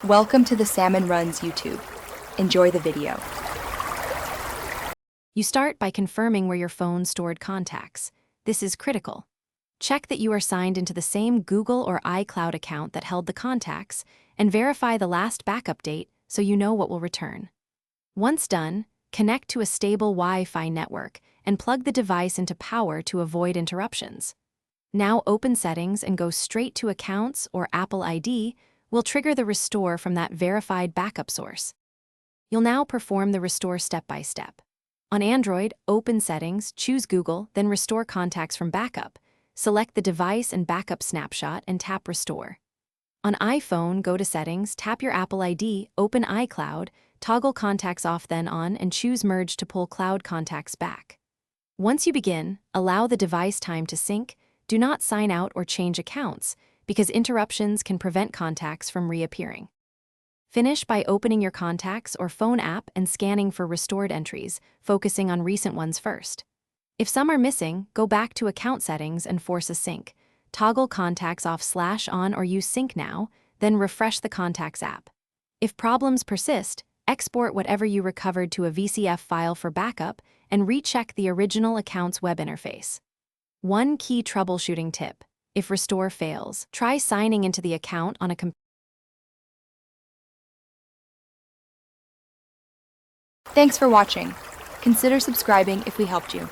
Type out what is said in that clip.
Welcome to the Salmon Runs YouTube. Enjoy the video. You start by confirming where your phone stored contacts. This is critical. Check that you are signed into the same Google or iCloud account that held the contacts, and verify the last backup date so you know what will return. Once done, connect to a stable Wi-Fi network and plug the device into power to avoid interruptions. Now open Settings and go straight to Accounts or Apple ID will trigger the restore from that verified backup source. You'll now perform the restore step by step. On Android, open Settings, choose Google, then Restore Contacts from Backup. Select the device and backup snapshot and tap Restore. On iPhone, go to Settings, tap your Apple ID, open iCloud, toggle Contacts off then on, and choose Merge to pull cloud contacts back. Once you begin, allow the device time to sync. Do not sign out or change accounts, because interruptions can prevent contacts from reappearing. Finish by opening your contacts or phone app and scanning for restored entries, focusing on recent ones first. If some are missing, go back to Account Settings and force a sync. Toggle Contacts off/on or use Sync Now, then refresh the Contacts app. If problems persist, export whatever you recovered to a VCF file for backup and recheck the original account's web interface. One key troubleshooting tip: if restore fails, try signing into the account on a computer. Thanks for watching. Consider subscribing if we helped you.